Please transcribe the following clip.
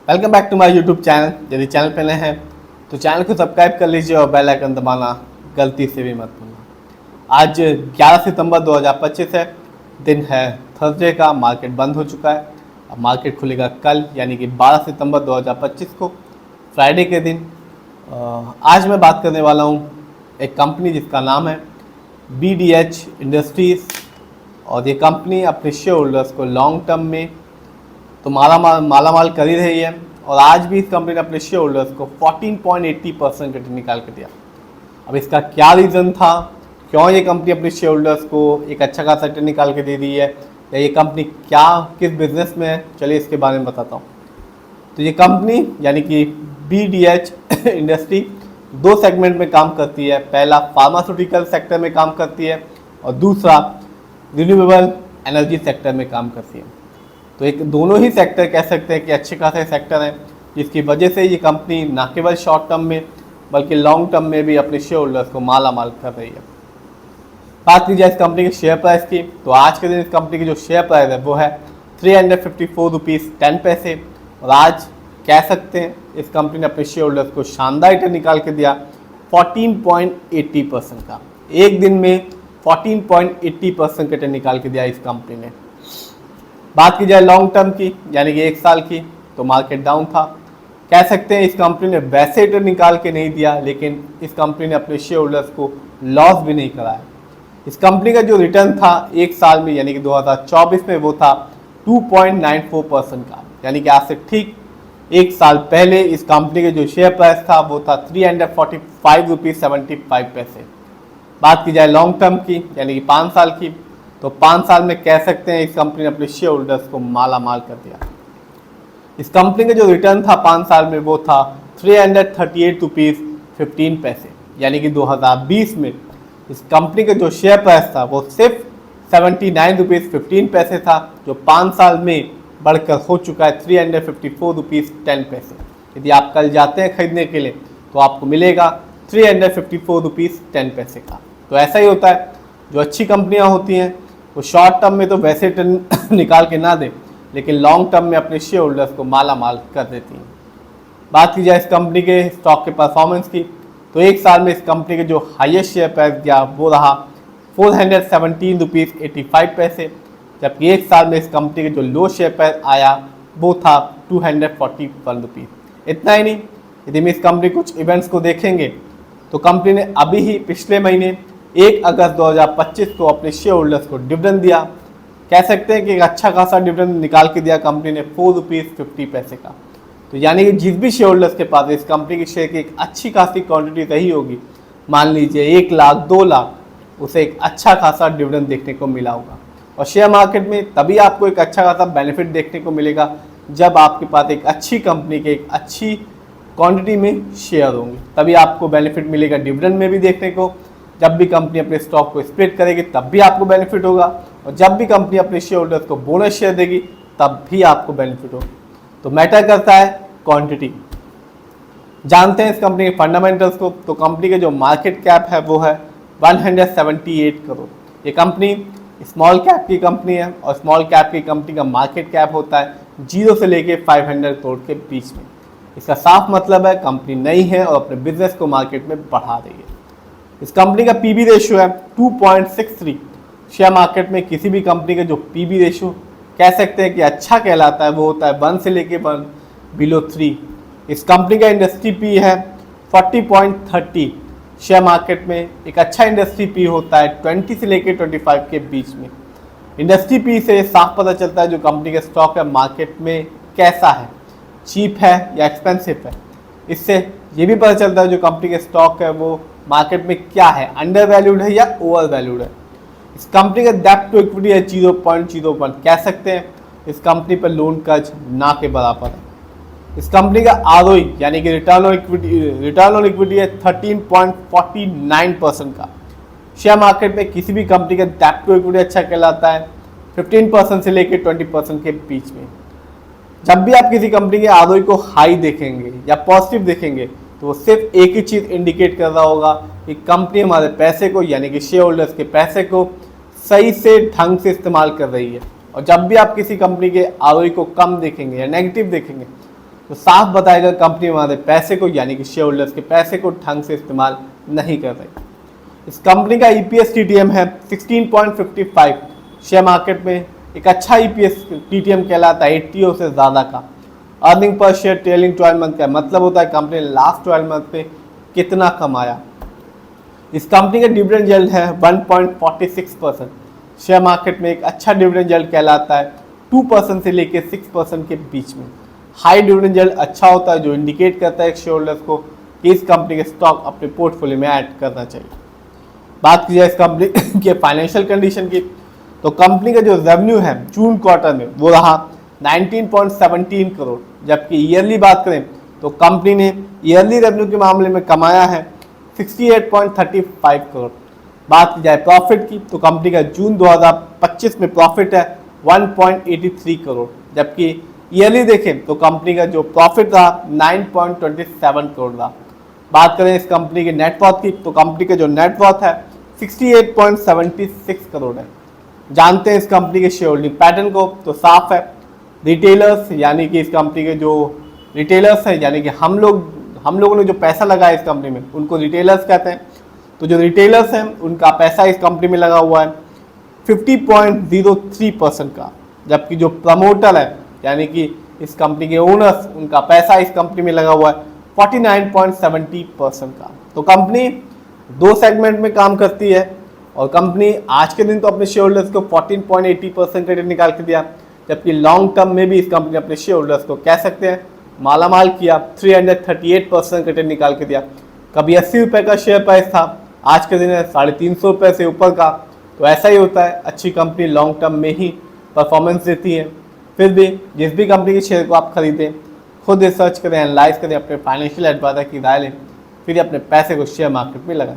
Welcome back to my YouTube channel. यदि channel पे नए हैं तो चैनल को सब्सक्राइब कर लीजिए और बेल आइकन दबाना गलती से भी मत भूलना। आज 11 सितंबर 2025 है, दिन है थर्सडे का। मार्केट बंद हो चुका है। अब मार्केट खुलेगा कल यानी कि 12 सितंबर 2025 को, फ्राइडे के दिन। आज मैं बात करने वाला हूँ एक कंपनी जिसका नाम है BDH इंडस्ट्रीज़, और ये कंपनी अपने शेयर होल्डर्स को लॉन्ग टर्म में तो मालामाल कर ही रही है। और आज भी इस कंपनी ने अपने शेयर होल्डर्स को 14.80% रिटर्न निकाल के दिया। अब इसका क्या रीज़न था, क्यों ये कंपनी अपने शेयर होल्डर्स को एक अच्छा खासा रिटर्न निकाल के दे रही है, या ये कंपनी किस बिजनेस में है, चलिए इसके बारे में बताता हूँ। तो ये कंपनी यानी कि BDH इंडस्ट्री दो सेगमेंट में काम करती है। पहला फार्मास्यूटिकल सेक्टर में काम करती है और दूसरा रिन्यूएबल एनर्जी सेक्टर में काम करती है। तो एक दोनों ही सेक्टर कह सकते हैं कि अच्छे खासे सेक्टर हैं, जिसकी वजह से ये कंपनी ना केवल शॉर्ट टर्म में बल्कि लॉन्ग टर्म में भी अपने शेयर होल्डर्स को मालामाल कर रही है। बात की जाए इस कंपनी के शेयर प्राइस की, तो आज के दिन इस कंपनी की जो शेयर प्राइस है वो है 354 रुपीज़ 10 पैसे। और आज कह सकते हैं इस कंपनी ने अपने शेयर होल्डर्स को शानदार रिटर्न निकाल के दिया 14.80% का। एक दिन में 14.80% रिटर्न निकाल के दिया इस कंपनी ने। बात की जाए लॉन्ग टर्म की यानी कि एक साल की, तो मार्केट डाउन था। कह सकते हैं इस कंपनी ने वैसे रिटर्न निकाल के नहीं दिया, लेकिन इस कंपनी ने अपने शेयर होल्डर्स को लॉस भी नहीं कराया। इस कंपनी का जो रिटर्न था एक साल में यानी कि 2024 में वो था 2.94% का, यानी कि आज से ठीक एक साल पहले इस कंपनी के जो शेयर प्राइस था वो था 345 रुपीज़ 75 पैसे। बात की जाए लॉन्ग टर्म की यानी कि 5 साल की, तो 5 साल में कह सकते हैं इस कंपनी ने अपने शेयर होल्डर्स को मालामाल कर दिया। इस कंपनी का जो रिटर्न था 5 साल में वो था 338 रुपीज़ 15 पैसे, यानी कि 2020 में इस कंपनी का जो शेयर प्राइस था वो सिर्फ 79 रुपीज़ 15 पैसे था, जो 5 साल में बढ़कर हो चुका है 354 रुपीज़ 10 पैसे। यदि आप कल जाते हैं खरीदने के लिए तो आपको मिलेगा 354 रुपीज़ 10 पैसे का। तो ऐसा ही होता है, जो अच्छी कंपनियां होती हैं वो शॉर्ट टर्म में तो वैसे रिटर्न निकाल के ना दें, लेकिन लॉन्ग टर्म में अपने शेयर होल्डर्स को मालामाल कर देती हैं। बात की जाए इस कंपनी के स्टॉक के परफॉर्मेंस की, तो एक साल में इस कंपनी के जो हाईएस्ट शेयर प्राइस गया वो रहा 417 रुपीज़ 85 पैसे, जबकि एक साल में इस कंपनी के जो लो शेयर प्राइस आया वो था 241 रुपीज़। इतना ही नहीं, यदि हम इस कंपनी कुछ इवेंट्स को देखेंगे तो कंपनी ने अभी ही पिछले महीने 1 अगस्त 2025 को अपने शेयर होल्डर्स को डिविडेंड दिया। कह सकते हैं कि एक अच्छा खासा डिविडेंड निकाल के दिया कंपनी ने 4 रुपीज़ 50 पैसे का। तो यानी कि जिस भी शेयर होल्डर्स के पास इस कंपनी के शेयर की एक अच्छी खासी क्वांटिटी रही होगी, मान लीजिए 1 लाख 2 लाख, उसे एक अच्छा खासा डिविडेंड देखने को मिला होगा। और शेयर मार्केट में तभी आपको एक अच्छा खासा बेनिफिट देखने को मिलेगा जब आपके पास एक अच्छी कंपनी के एक अच्छी क्वांटिटी में शेयर होंगे, तभी आपको बेनिफिट मिलेगा डिविडेंड में भी देखने को। जब भी कंपनी अपने स्टॉक को स्प्लिट करेगी तब भी आपको बेनिफिट होगा, और जब भी कंपनी अपने शेयर होल्डर्स को बोनस शेयर देगी तब भी आपको बेनिफिट होगा। तो मैटर करता है क्वांटिटी। जानते हैं इस कंपनी के फंडामेंटल्स को, तो कंपनी के जो मार्केट कैप है वो है 178 करोड़। ये कंपनी स्मॉल कैप की कंपनी है, और स्मॉल कैप की कंपनी का मार्केट कैप होता है 0 से लेके 500 करोड़ के बीच में। इसका साफ मतलब है कंपनी नई है और अपने बिजनेस को मार्केट में बढ़ा रही है। इस कंपनी का PB रेशियो है 2.63। शेयर मार्केट में किसी भी कंपनी का जो PB रेशियो कह सकते हैं कि अच्छा कहलाता है वो होता है 1 से लेके 1 बिलो 3। इस कंपनी का इंडस्ट्री P है 40.30। शेयर मार्केट में एक अच्छा इंडस्ट्री P होता है 20 से लेके 25 के बीच में। इंडस्ट्री P से साफ पता चलता है जो कंपनी का स्टॉक है मार्केट में कैसा है, चीप है या एक्सपेंसिव है। इससे ये भी पता चलता है जो कंपनी के स्टॉक है वो मार्केट में क्या है, अंडर वैल्यूड है या ओवर वैल्यूड है। इस कंपनी का डेब्ट टू इक्विटी है 0.01। कह सकते हैं इस कंपनी पर लोन कर्ज ना के बराबर है। इस कंपनी का ROE यानी कि रिटर्न ऑन इक्विटी है 13.49% का। शेयर मार्केट में किसी भी कंपनी का डेब्ट टू इक्विटी अच्छा कहलाता है 15% से लेकर 20% के बीच में। जब भी आप किसी कंपनी के ROE को हाई देखेंगे या पॉजिटिव देखेंगे तो वो सिर्फ एक ही चीज़ इंडिकेट कर रहा होगा कि कंपनी हमारे पैसे को यानी कि शेयर होल्डर्स के पैसे को सही से ढंग से इस्तेमाल कर रही है। और जब भी आप किसी कंपनी के ROE को कम देखेंगे या नेगेटिव देखेंगे तो साफ बताएगा कंपनी हमारे पैसे को यानी कि शेयर होल्डर्स के पैसे को ढंग से इस्तेमाल नहीं कर रही। इस कंपनी का EPS TTM है 16.55। शेयर मार्केट में एक अच्छा EPS TTM कहलाता है 80 से ज़्यादा का। Earning per share trailing 12 month का मतलब होता है कंपनी ने लास्ट 12 मंथ पे कितना कमाया। इस कंपनी का डिविडेंड यील्ड है 1.46%। शेयर मार्केट में एक अच्छा डिविडेंड यील्ड कहलाता है 2% से लेकर 6% के बीच में। हाई डिविडेंड यील्ड अच्छा होता है जो इंडिकेट करता है शेयर होल्डर्स को कि इस कंपनी के स्टॉक अपने पोर्टफोलियो में ऐड करना चाहिए। बात की जाए इस कंपनी के फाइनेंशियल कंडीशन की, तो कंपनी का जो रेवेन्यू है जून क्वार्टर में वो रहा 19.17 करोड़, जबकि ईयरली बात करें तो कंपनी ने ईयरली रेवेन्यू के मामले में कमाया है 68.35 करोड़। बात की जाए प्रॉफिट की, तो कंपनी का जून 2025 में प्रॉफिट है 1.83 करोड़, जबकि ईयरली देखें तो कंपनी का जो प्रॉफिट रहा 9.27 करोड़ रहा। बात करें इस कंपनी के नेटवर्थ की, तो कंपनी का जो नेटवर्थ है 68.76 करोड़ है। जानते हैं इस कंपनी के शेयर होल्डिंग पैटर्न को, तो साफ है रिटेलर्स यानी कि इस कंपनी के जो रिटेलर्स हैं यानी कि हम लोगों ने जो पैसा लगाया इस कंपनी में उनको रिटेलर्स कहते हैं। तो जो रिटेलर्स हैं उनका पैसा इस कंपनी में लगा हुआ है 50.03% का, जबकि जो प्रमोटर है यानी कि इस कंपनी के ओनर्स उनका पैसा इस कंपनी में लगा हुआ है 49.70% का। तो कंपनी दो सेगमेंट में काम करती है और कंपनी आज के दिन तो अपने शेयर होल्डर्स को 14.80% रेट निकाल के दिया, जबकि लॉन्ग टर्म में भी इस कंपनी ने अपने शेयर होल्डर्स को कह सकते हैं मालामाल किया, 338% रिटर्न निकाल के दिया। कभी 80 रुपये का शेयर प्राइस था, आज के दिन है 350 रुपये से ऊपर का। तो ऐसा ही होता है, अच्छी कंपनी लॉन्ग टर्म में ही परफॉर्मेंस देती है। फिर भी जिस भी कंपनी के शेयर को आप खरीदें खुद रिसर्च करें, एनालाइज करें, अपने फाइनेंशियल एडवाइजर की राय लें, फिर अपने पैसे को शेयर मार्केट में लगाएं।